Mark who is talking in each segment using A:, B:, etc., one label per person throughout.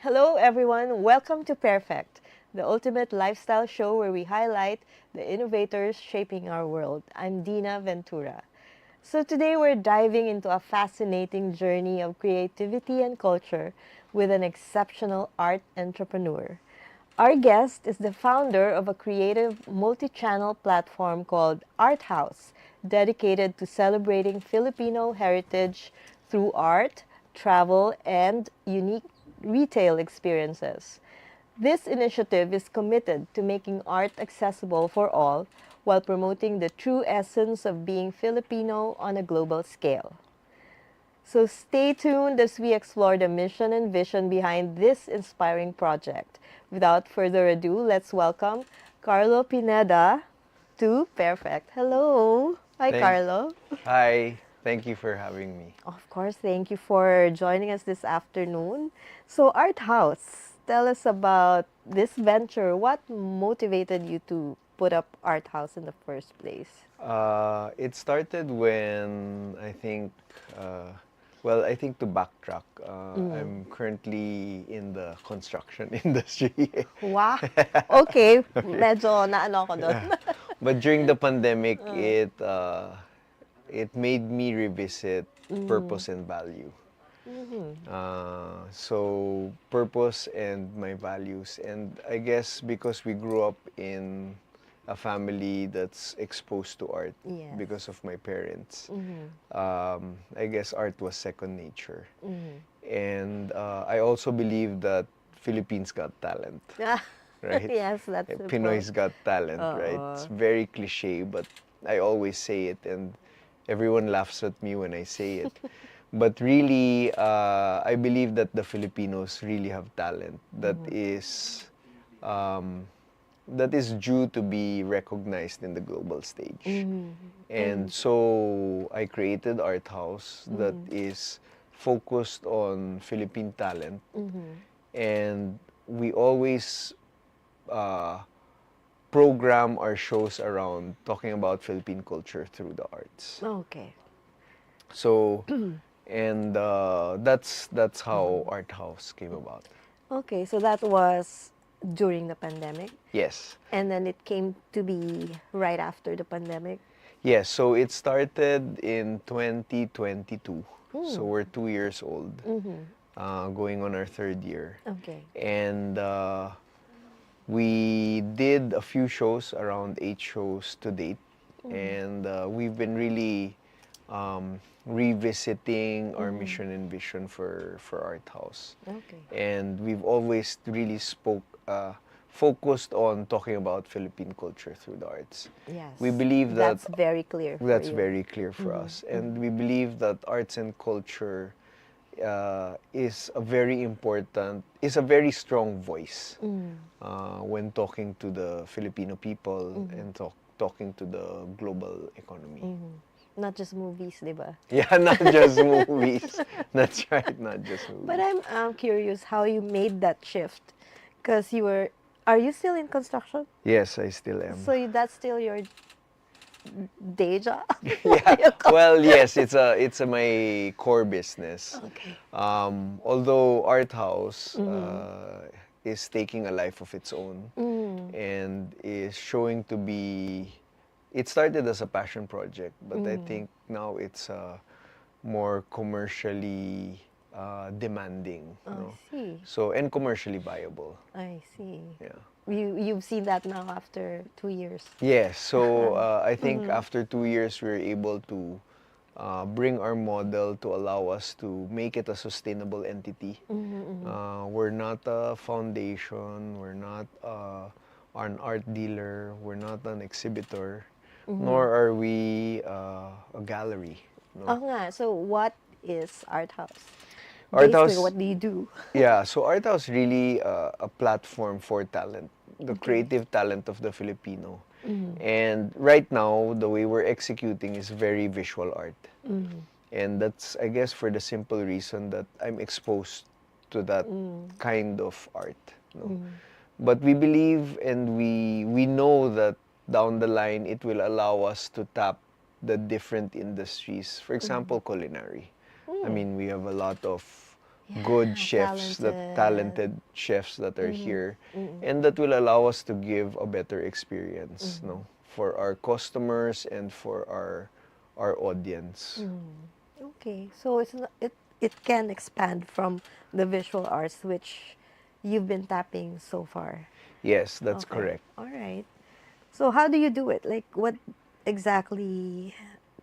A: Hello, everyone. Welcome to Pairfect, the ultimate lifestyle show where we highlight the innovators shaping our world. I'm Dinah Ventura. So, today we're diving into a fascinating journey of creativity and culture with an exceptional art entrepreneur. Our guest is the founder of a creative multi channel platform called Arthouse, dedicated to celebrating Filipino heritage through art, travel, and unique retail experiences. This initiative is committed to making art accessible for all while promoting the true essence of being Filipino on a global scale. So stay tuned as we explore the mission and vision behind this inspiring project. Without further ado, let's welcome Carlo Pineda to Pairfect. Hello. Hi,
B: Thank,
A: Carlo.
B: Hi, thank you for having me.
A: Of course, thank you for joining us this afternoon. So, Art House, tell us about this venture. What motivated you to put up Art House in the first place?
B: It started when I think to backtrack, I'm currently in the construction industry.
A: Wow. Okay, medyo naano ako doon.
B: But during the pandemic, it made me revisit purpose and value. So purpose and my values, and I guess because we grew up in a family that's exposed to art
A: Yes.
B: because of my parents, I guess art was second nature. And I also believe that Philippines got talent, right?
A: Yes, that's
B: Pinoy's
A: important.
B: got talent, right? It's very cliche, but I always say it, and everyone laughs at me when I say it. But really, I believe that the Filipinos really have talent um, that is due to be recognized in the global stage. And so I created Art House that is focused on Philippine talent, and we always uh, program our shows around talking about Philippine culture through the arts.
A: Okay.
B: So, and that's how Art House came about.
A: Okay, so that was during the pandemic.
B: Yes,
A: And then it came to be right after the pandemic.
B: yes. So it started in 2022. So we're 2 years old, going on our third year,
A: Okay.
B: and we did a few shows, around 8 shows to date, and we've been really revisiting our mission and vision for Art House.
A: Okay.
B: And we've always really focused on talking about Philippine culture through the arts.
A: Yes.
B: We believe that
A: That's very clear for
B: that's
A: you.
B: very clear for us, and we believe that arts and culture is a very strong voice when talking to the Filipino people and talking to the global economy.
A: Not just movies, di ba?
B: Yeah, not just movies. That's right, not just movies.
A: But I'm curious how you made that shift. Because are you still in construction?
B: Yes, I still am.
A: So that's still your day job?
B: Yeah. Well, yes, it's my core business.
A: Okay.
B: Although Art House is taking a life of its own and is showing to be. It started as a passion project, but I think now it's more commercially demanding.
A: I see.
B: So, and commercially viable.
A: I see.
B: Yeah.
A: You've seen that now after 2 years.
B: Yes. So I think after 2 years, we were able to bring our model to allow us to make it a sustainable entity. We're not a foundation. We're not an art dealer. We're not an exhibitor. Nor are we a gallery.
A: Oh nga, so what is Art House?
B: Art
A: Basically,
B: House,
A: what do you do?
B: yeah. So Art House really a platform for talent, the creative talent of the Filipino. And right now, the way we're executing is very visual art. And that's, I guess, for the simple reason that I'm exposed to that kind of art. But we believe and we know that down the line it will allow us to tap the different industries. For example, culinary. I mean, we have a lot of good
A: Yeah,
B: chefs, the
A: talented.
B: talented chefs that are
A: Mm-hmm.
B: here,
A: Mm-hmm.
B: and that will allow us to give a better experience,
A: Mm-hmm.
B: no, for our customers and for our audience.
A: Okay, so it can expand from the visual arts which you've been tapping so far.
B: Yes, that's
A: Okay,
B: correct.
A: all right. So how do you do it? Like what exactly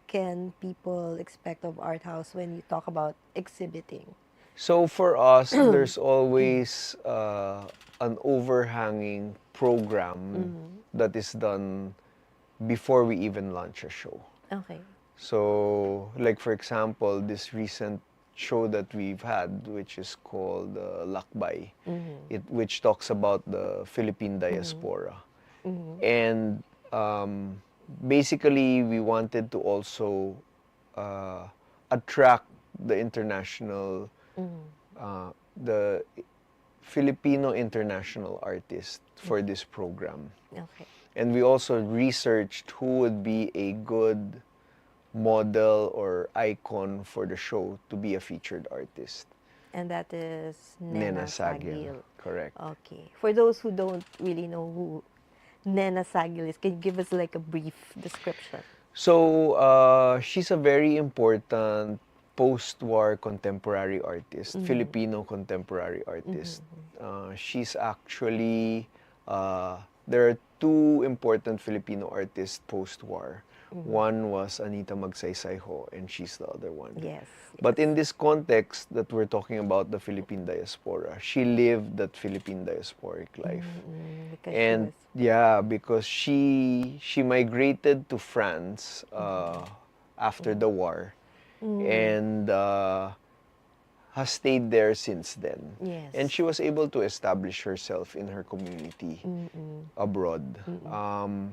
A: can people expect of Art House when you talk about exhibiting?
B: So for us, there's always an overhanging program
A: Mm-hmm.
B: that is done before we even launch a show.
A: Okay.
B: So, like for example, this recent show that we've had, which is called Lakbay,
A: Mm-hmm.
B: which talks about the Philippine
A: Mm-hmm.
B: diaspora.
A: Mm-hmm.
B: And basically, we wanted to also uh, attract the international,
A: Mm-hmm.
B: the Filipino international artist for
A: Mm-hmm.
B: this program.
A: Okay.
B: And we also researched who would be a good model or icon for the show to be a featured artist.
A: And that is
B: Nena
A: Nena
B: Sagil,
A: Sagil.
B: correct.
A: Okay. For those who don't really know who Nena Sagil is, can you give us like a brief description?
B: So, she's a very important post-war contemporary artist,
A: Mm-hmm.
B: Filipino contemporary artist.
A: Mm-hmm.
B: She's actually, there are two important Filipino artists post-war.
A: Mm-hmm.
B: One was Anita Magsaysay-ho, and she's the other one.
A: Yes,
B: But
A: yes.
B: in this context that we're talking about the Philippine diaspora, she lived that Philippine diasporic life.
A: Mm-hmm. Because she
B: And
A: was.
B: yeah, because she migrated to France after the war
A: Mm,
B: and has stayed there since then. And
A: yes.
B: she was able to establish herself in her community
A: Mm-mm.
B: abroad.
A: Mm-mm.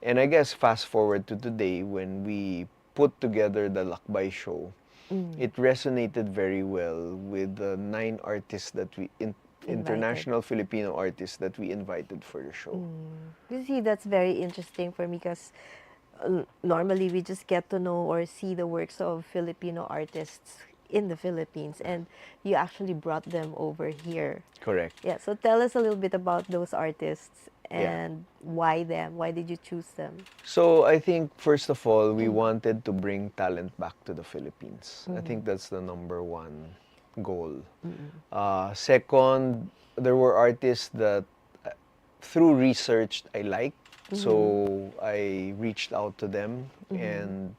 B: And I guess fast forward to today when we put together the Lakbay show,
A: Mm.
B: it resonated very well with the 9 artists that
A: Invited.
B: international Filipino artists that we invited for the show.
A: You see, that's very interesting for me because normally we just get to know or see the works of Filipino artists in the Philippines, and you actually brought them over here.
B: Correct.
A: Yeah, so tell us a little bit about those artists
B: Yeah.
A: and why them? Why did you choose them?
B: So I think first of all, we wanted to bring talent back to the Philippines. I
A: Mm-hmm.
B: think that's the number one goal.
A: Mm-mm.
B: Second, there were artists that through research I liked.
A: Mm-hmm.
B: So I reached out to them
A: Mm-hmm.
B: and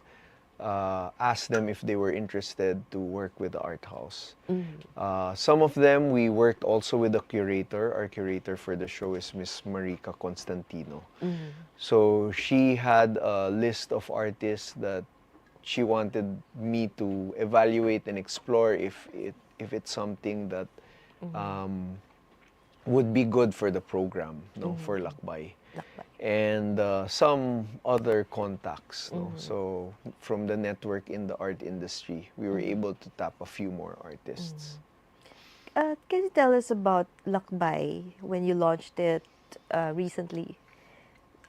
B: asked them if they were interested to work with the art house.
A: Mm-hmm.
B: Some of them we worked also with the curator. Our curator for the show is Miss Marika Constantino.
A: Mm-hmm.
B: So she had a list of artists that she wanted me to evaluate and explore if it's something that
A: Mm-hmm.
B: um, would be good for the program, no, for
A: Mm-hmm.
B: Lakbay.
A: Lakbay.
B: And some other contacts, no.
A: Mm-hmm.
B: So from the network in the art industry, we were
A: Mm-hmm.
B: able to tap a few more artists.
A: Can you tell us about Lakbay when you launched it recently?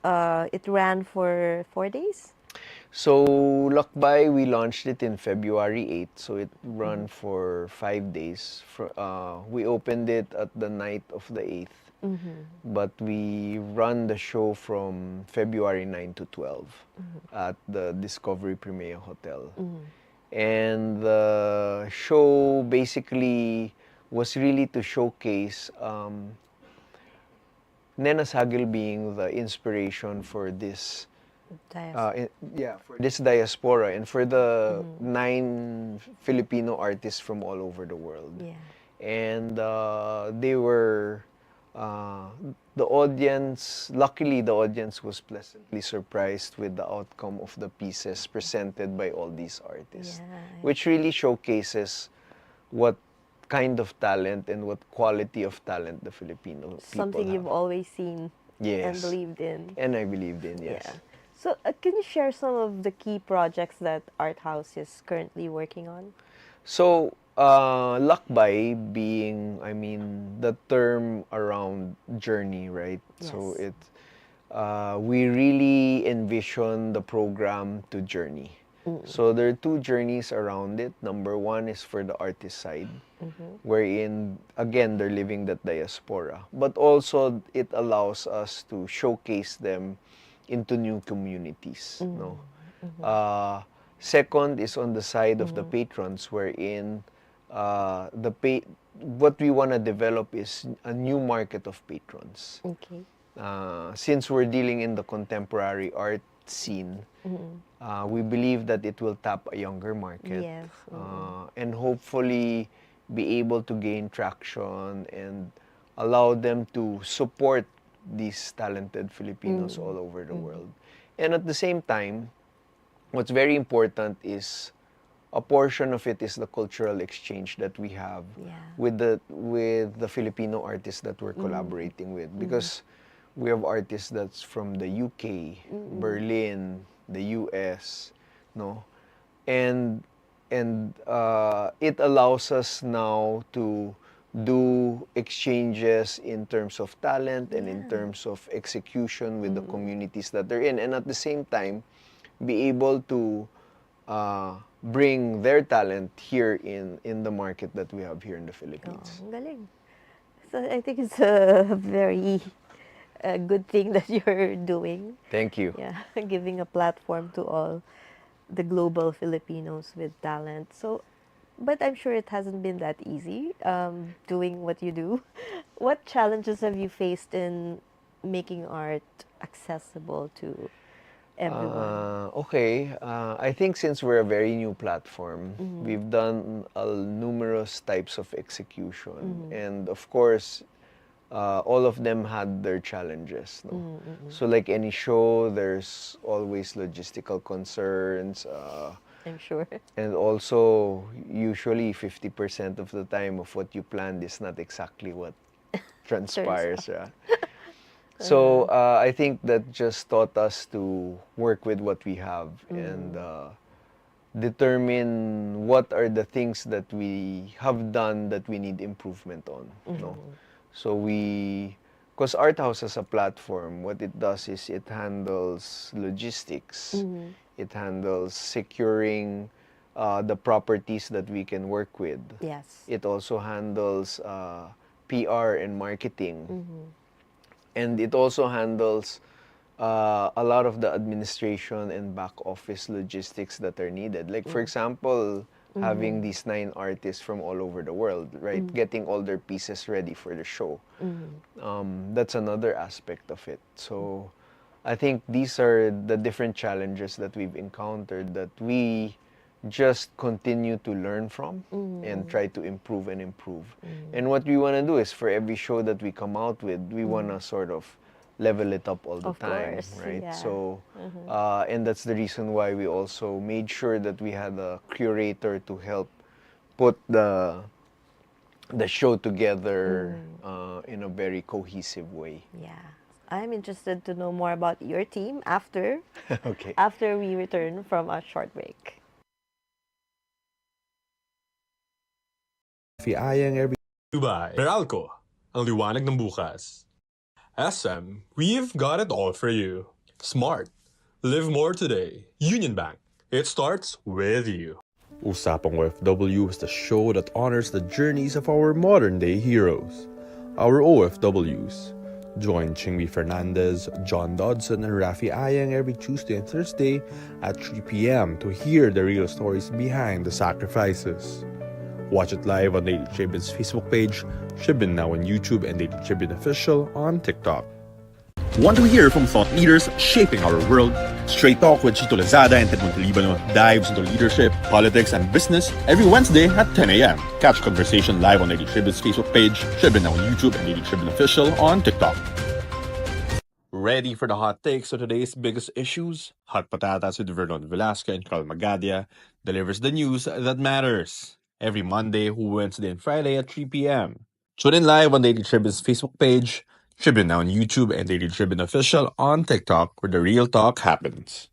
A: It ran for 4 days?
B: So Lakbay, we launched it in February 8th, so it
A: Mm-hmm.
B: ran for 5 days. We opened it at the night of the 8th,
A: Mm-hmm.
B: but we run the show from February 9 to 12 at the Discovery Premier Hotel.
A: Mm-hmm.
B: And the show basically was really to showcase Nena Sagil being the inspiration for this
A: Dias.
B: for this diaspora and for the
A: Mm-hmm.
B: 9 Filipino artists from all over the world.
A: Yeah.
B: And they were uh, the audience. Luckily, the audience was pleasantly surprised with the outcome of the pieces presented by all these artists,
A: Yeah.
B: which really showcases what kind of talent and what quality of talent the Filipino people
A: Something
B: have.
A: you've always seen and
B: Yes,
A: believed in.
B: and I believed in,
A: Yeah.
B: yes.
A: So, can you share some of the key projects that Art House is currently working on?
B: So, lakbay being, I mean, the term around journey, right? So
A: Yes.
B: we really envision the program to journey. So there are two journeys around it. Number one is for the artist side, wherein again they're living that diaspora, but also it allows us to showcase them into new communities. No. Second is on the side of the patrons, wherein what we want to develop is a new market of patrons.
A: Okay.
B: Since we're dealing in the contemporary art scene, we believe that it will tap a younger market.
A: Yes.
B: And hopefully be able to gain traction and allow them to support these talented Filipinos all over the world. And at the same time, what's very important is a portion of it is the cultural exchange that we have with the Filipino artists that we're collaborating with, because we have artists that's from the UK, Berlin, the US, no, and it allows us now to do exchanges in terms of talent and in terms of execution with the communities that they're in, and at the same time be able to bring their talent here in the market that we have here in the Philippines.
A: Ang galing. So I think it's a very good thing that you're doing.
B: Thank you.
A: Yeah, giving a platform to all the global Filipinos with talent. So, but I'm sure it hasn't been that easy doing what you do. What challenges have you faced in making art accessible to everyone?
B: I think since we're a very new platform, we've done numerous types of execution, and of course, all of them had their challenges. No? So like any show, there's always logistical concerns.
A: I'm sure.
B: And also, usually 50% of the time of what you planned is not exactly what transpires. So I think that just taught us to work with what we have and determine what are the things that we have done that we need improvement on. No? So because Arthouse as a platform, what it does is it handles logistics. It handles securing the properties that we can work with.
A: Yes.
B: It also handles PR and marketing. And it also handles a lot of the administration and back office logistics that are needed. Like, for example, having these 9 artists from all over the world, right? Getting all their pieces ready for the show. That's another aspect of it. So I think these are the different challenges that we've encountered that we just continue to learn from and try to improve and improve. And what we want to do is for every show that we come out with, we want to sort of level it up all the
A: Of
B: time,
A: course,
B: right?
A: yeah.
B: So, and that's the reason why we also made sure that we had a curator to help put the show together in a very cohesive way.
A: Yeah. I'm interested to know more about your team after
B: Okay.
A: after we return from a short break.
C: Dubai. Meralco, ang liwanag ng bukas. SM, we've got it all for you. Smart. Live more today. Union Bank. It starts with you.
D: Usapang OFW is the show that honors the journeys of our modern-day heroes, our OFWs. Join Chingmi Fernandez, John Dodson, and Rafi Ayang every Tuesday and Thursday at 3 p.m. to hear the real stories behind the sacrifices. Watch it live on Daily Tribune's Facebook page, Tribune now on YouTube, and Daily Tribune Official on TikTok.
E: Want to hear from thought leaders shaping our world? Straight Talk with Chito Lazada and Ted Montalibano dives into leadership, politics, and business every Wednesday at 10 a.m. Catch conversation live on Daily Tribune's Facebook page, Tribune now on YouTube, and Daily Tribune Official on TikTok.
D: Ready for the hot takes of today's biggest issues? Hot Patatas with Vernon Velasco and Carl Magadia delivers the news that matters. Every Monday, Wednesday, and Friday at 3 p.m. Tune in live on Daily Tribune's Facebook page, Tribune now on YouTube, and Daily Tribune Official on TikTok, where the real talk happens.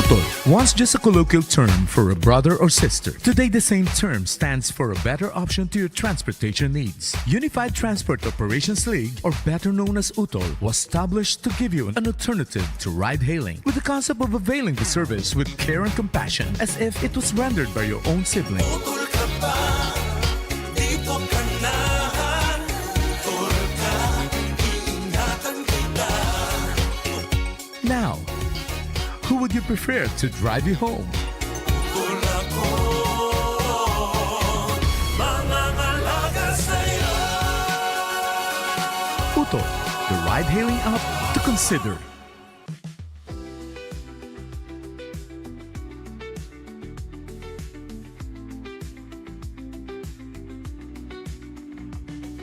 F: Utol, once just a colloquial term for a brother or sister, today the same term stands for a better option to your transportation needs. Unified Transport Operations League, or better known as Utol, was established to give you an alternative to ride-hailing, with the concept of availing the service with care and compassion as if it was rendered by your own sibling. Now, who would you prefer to drive you home? Utol, the ride-hailing app to consider.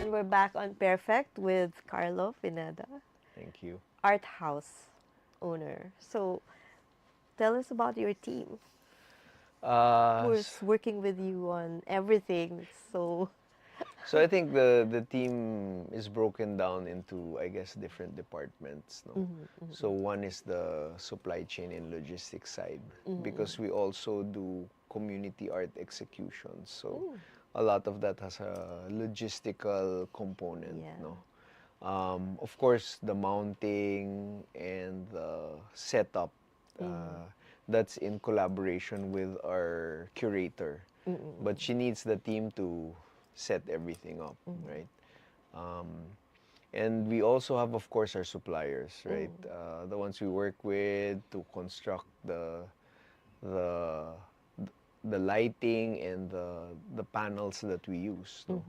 A: And we're back on Pairfect with Carlo Pineda,
B: Thank you.
A: Arthouse owner. So, tell us about your team who's working with you on everything. So,
B: So I think the team is broken down into, I guess, different departments. No? So one is the supply chain and logistics side, because we also do community art executions. So a lot of that has a logistical component.
A: Yeah.
B: No? Of course, the mounting and the setup, that's in collaboration with our curator. But she needs the team to set everything up, right? And we also have, of course, our suppliers, right? The ones we work with to construct the lighting and the panels that we use. No?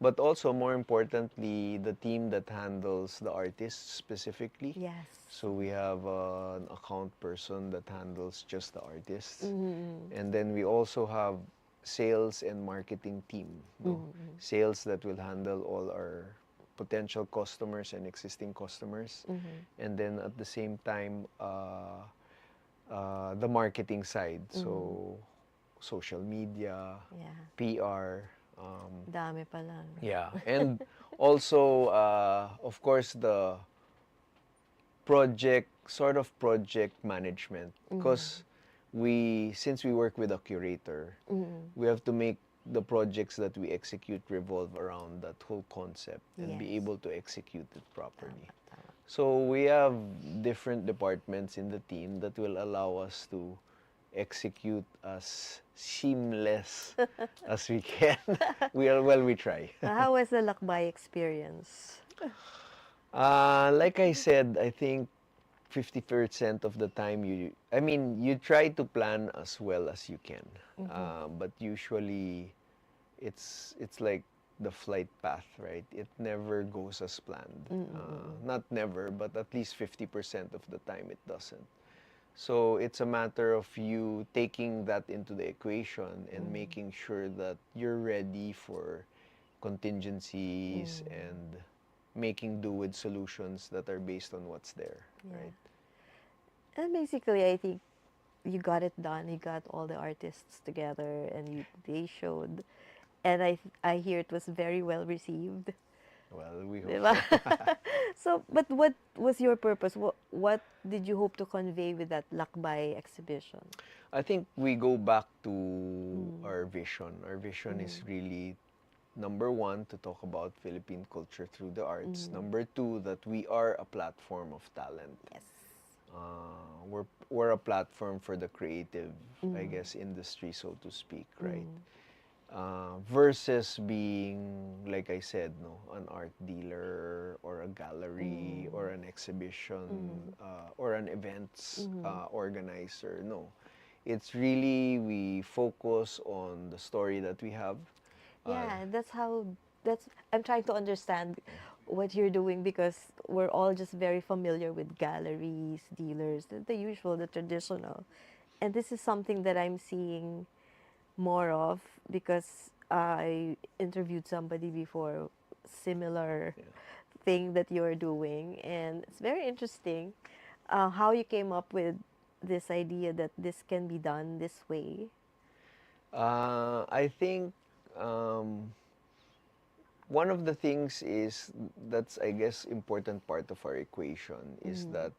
B: But also, more importantly, the team that handles the artists specifically.
A: yes.
B: So we have an account person that handles just the artists. And then we also have sales and marketing team. No? Sales that will handle all our potential customers and existing customers. And then at the same time, the marketing side. So social media,
A: Yeah.
B: PR.
A: Dami pala.
B: Yeah. And also, of course, the project management, because since we work with a curator, we have to make the projects that we execute revolve around that whole concept and be
A: Yes.
B: able to execute it properly. So we have different departments in the team that will allow us to execute as seamless as we can. We try.
A: How was the lakbay experience?
B: Like I said, I think 50% of the time you try to plan as well as you can. But usually it's like the flight path, right? It never goes as planned. Not never, but at least 50% of the time it doesn't. So it's a matter of you taking that into the equation and making sure that you're ready for contingencies and making do with solutions that are based on what's there, right?
A: And basically, I think you got it done. You got all the artists together, and they showed. And I hear it was very well received.
B: Well, we hope
A: Diba?
B: so.
A: So, but what was your purpose? What did you hope to convey with that lakbay exhibition?
B: I think we go back to our vision. Our vision is really, number one, to talk about Philippine culture through the arts. Number two, that we are a platform of talent.
A: Yes.
B: We're a platform for the creative, I guess, industry, so to speak, right? Versus being, like I said, no, an art dealer or a gallery or an exhibition or an events organizer. No, it's really, we focus on the story that we have.
A: Yeah, I'm trying to understand what you're doing, because we're all just very familiar with galleries, dealers, the usual, the traditional. And this is something that I'm seeing more of, because I interviewed somebody before, similar thing that you're doing, and it's very interesting how you came up with this idea that this can be done this way.
B: I think one of the things is, that's, I guess, important part of our equation is that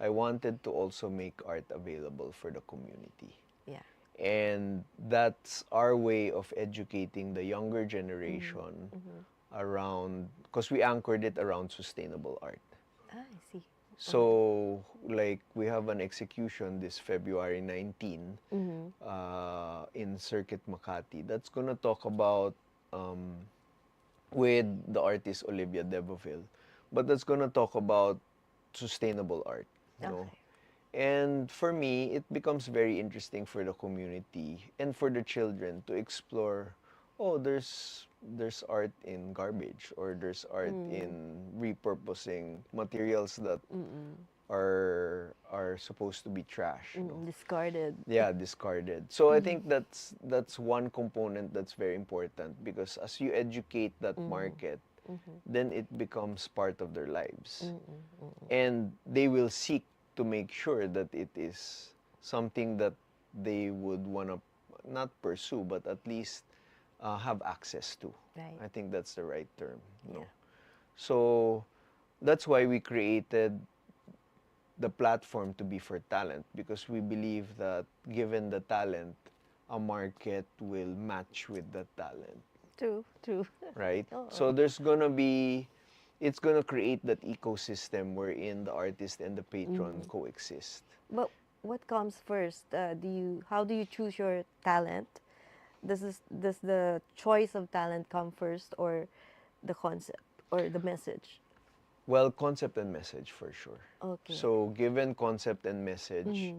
B: I wanted to also make art available for the community.
A: Yeah.
B: And that's our way of educating the younger generation around, because we anchored it around sustainable art.
A: Ah, I see.
B: So, like, we have an execution this February 19 in Circuit Makati that's gonna talk about with the artist Olivia Devoville, but that's gonna talk about sustainable art, you know.
A: Okay.
B: And for me, it becomes very interesting for the community and for the children to explore, oh, there's art in garbage, or there's art in repurposing materials that are supposed to be trash, you know.
A: Discarded.
B: Yeah, discarded. So I think that's one component that's very important, because as you educate that market, then it becomes part of their lives. And they will seek to make sure that it is something that they would want to not pursue, but at least have access to.
A: Right.
B: I think that's the right term, you know.
A: Yeah.
B: So that's why we created the platform to be for talent, because we believe that given the talent, a market will match with the talent,
A: True, true.
B: right?
A: Oo.
B: So it's gonna create that ecosystem wherein the artist and the patron coexist.
A: But what comes first? How do you choose your talent? Does the choice of talent come first, or the concept, or the message?
B: Well, concept and message for sure.
A: Okay.
B: So given concept and message,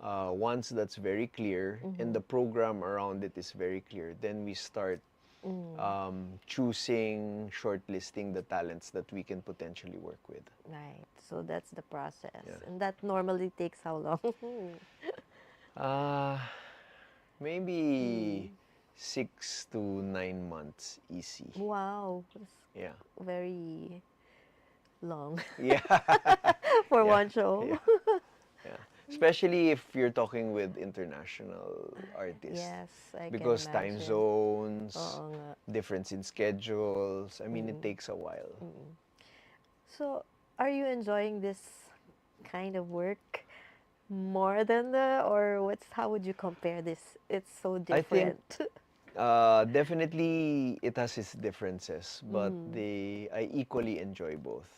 B: once that's very clear and the program around it is very clear, then we start choosing, shortlisting the talents that we can potentially work with.
A: Right. So that's the process.
B: Yeah.
A: And that normally takes how long?
B: Maybe 6 to 9 months, easy.
A: Wow. That's
B: Yeah.
A: very long
B: Yeah.
A: for
B: Yeah.
A: one show.
B: Yeah. Yeah. Especially if you're talking with international artists.
A: Yes, I
B: Because
A: can
B: time
A: imagine.
B: zones,
A: Oo nga.
B: difference in schedules. I mean, it takes a while.
A: So, are you enjoying this kind of work more than how would you compare this? It's so
B: I think
A: different.
B: definitely it has its differences, but I equally enjoy both.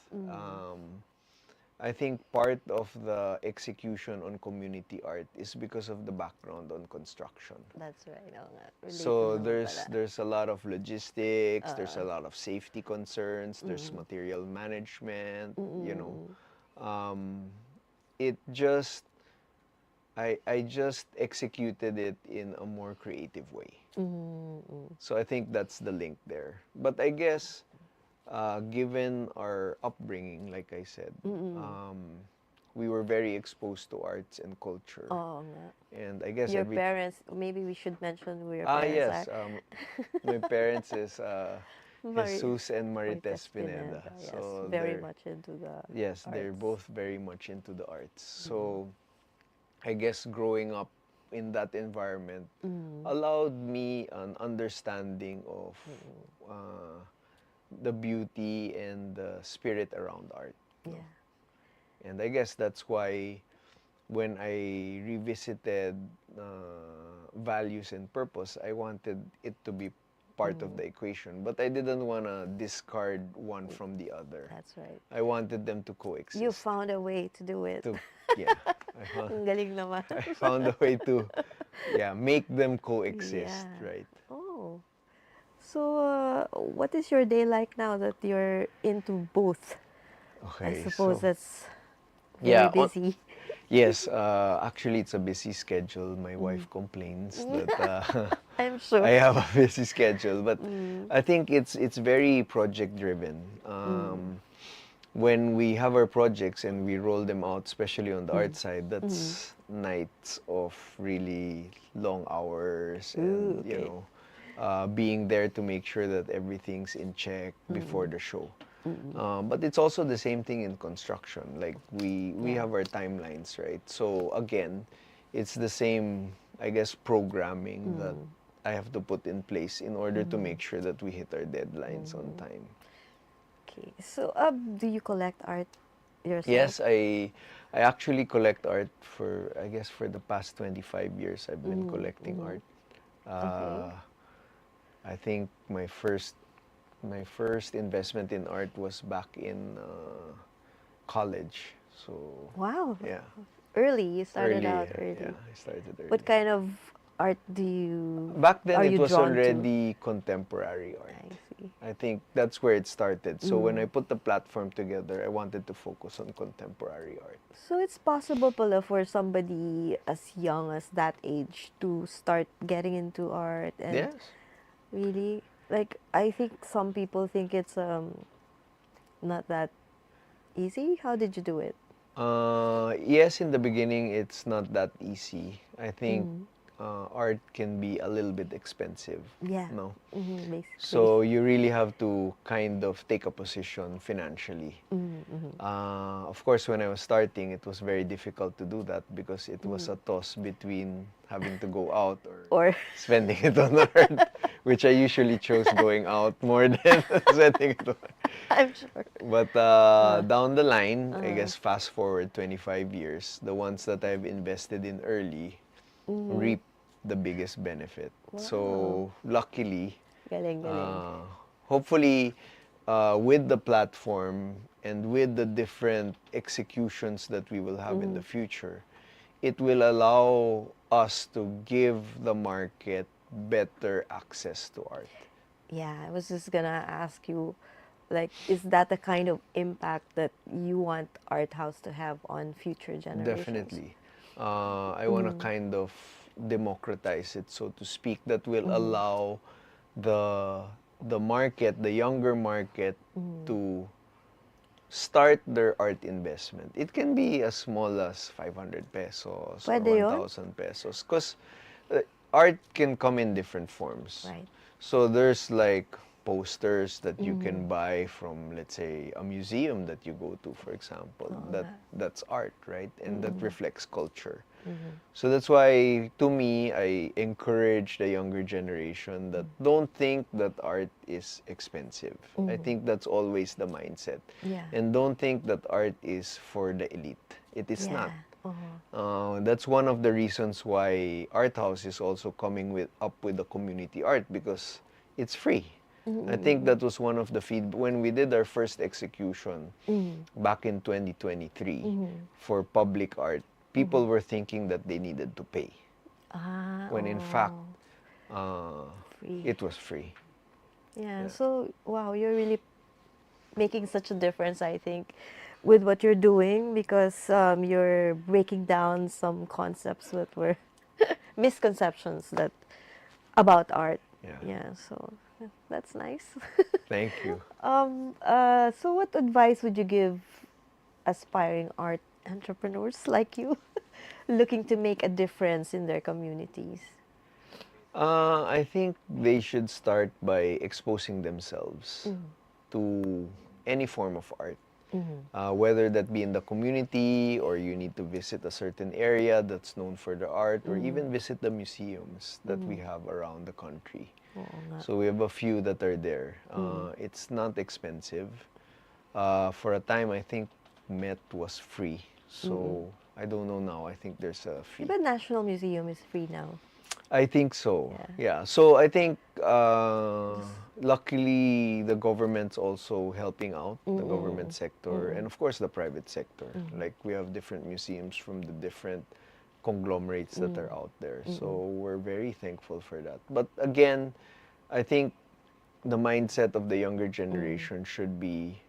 B: I think part of the execution on community art is because of the background on construction.
A: That's right. Oo nga.
B: So
A: Relatable pala.
B: there's a lot of logistics, there's a lot of safety concerns, there's material management, you know. It just I just executed it in a more creative way. So I think that's the link there. But I guess given our upbringing, like I said, we were very exposed to arts and culture.
A: Oo nga.
B: And I guess
A: Your parents, maybe we should mention who your
B: yes.
A: parents are.
B: My parents is
A: Mari-
B: Jesus and Marites
A: Marites
B: Pineda.
A: Yes,
B: So
A: very
B: they're-
A: much into the
B: Yes, they're
A: arts.
B: both very much into the arts. So I guess growing up in that environment allowed me an understanding of the beauty and the spirit around art.
A: Yeah.
B: And I guess that's why when I revisited values and purpose, I wanted it to be part of the equation. But I didn't want to discard one from the other.
A: That's right.
B: I wanted them to coexist.
A: You found a way to do it.
B: Yeah.
A: Ang galing naman.
B: I found a way to make them coexist,
A: Yeah.
B: right?
A: Oh. So, what is your day like now that you're into both?
B: Okay.
A: I suppose
B: so,
A: that's very
B: on-
A: busy.
B: Yes, actually it's a busy schedule. My wife complains that
A: I'm sure.
B: I have a busy schedule, but I think it's very project driven. When we have our projects and we roll them out, especially on the art side, that's nights of really long hours and
A: okay.
B: you know, being there to make sure that everything's in check before the show. But it's also the same thing in construction. Like we have our timelines, right? So again, it's the same, I guess, programming that I have to put in place in order to make sure that we hit our deadlines on time.
A: Okay. So, do you collect art yourself?
B: Yes, I actually collect art for, I guess, for the past 25 years I've been collecting art.
A: Okay.
B: I think my first investment in art was back in college. So
A: Wow.
B: yeah,
A: Early. You started
B: early.
A: out early.
B: Yeah, I started early.
A: What kind of art do you
B: Back then
A: are
B: it
A: you
B: was
A: drawn to?
B: already contemporary art.
A: I see.
B: I think that's where it started. So when I put the platform together, I wanted to focus on contemporary art.
A: So it's possible pala for somebody as young as that age to start getting into art and
B: Yes.
A: really like I think some people think it's not that easy. How did you do it?
B: Yes, in the beginning, it's not that easy. I think
A: Mm.
B: art can be a little bit expensive.
A: Yeah.
B: No.
A: Basically.
B: So you really have to kind of take a position financially. Of course, when I was starting, it was very difficult to do that because it was a toss between having to go out or
A: Or
B: spending it on art, which I usually chose going out more than spending it on art.
A: I'm sure.
B: But down the line, I guess fast forward 25 years, the ones that I've invested in early reap the biggest benefit. So luckily,
A: Galing, galing.
B: hopefully, with the platform and with the different executions that we will have in the future, it will allow us to give the market better access to art.
A: Yeah, I was just gonna ask you, like, is that the kind of impact that you want Arthouse to have on future generations?
B: Definitely. I want to kind of democratize it, so to speak, that will allow the market, the younger market, to start their art investment. It can be as small as 500 pesos or
A: Pwede yun?
B: 1,000 pesos because art can come in different forms.
A: Right.
B: So there's like posters that you can buy from, let's say, a museum that you go to, for example. That's art, right? And that reflects culture. So that's why, to me, I encourage the younger generation that don't think that art is expensive. I think that's always the mindset.
A: Yeah.
B: And don't think that art is for the elite. It is
A: Yeah.
B: not. That's one of the reasons why Arthouse is also coming up with the community art, because it's free. I think that was one of the when we did our first execution back in 2023 for public art. People were thinking that they needed to pay, when in fact
A: Free.
B: it was free.
A: Yeah, so wow, you're really making such a difference, I think, with what you're doing because you're breaking down some concepts that were misconceptions that about art.
B: Yeah.
A: Yeah, so that's nice.
B: Thank you.
A: So what advice would you give aspiring art entrepreneurs like you looking to make a difference in their communities?
B: I think they should start by exposing themselves to any form of art. Whether that be in the community, or you need to visit a certain area that's known for the art, or even visit the museums that we have around the country. So we have a few that are there. It's not expensive. For a time, I think Met was free. So I don't know now. I think there's a fee.
A: Even National Museum is free now.
B: I think so.
A: Yeah.
B: Yeah. So I think luckily the government's also helping out, the government sector, and of course the private sector. Like we have different museums from the different conglomerates that are out there. So we're very thankful for that. But again, I think the mindset of the younger generation should be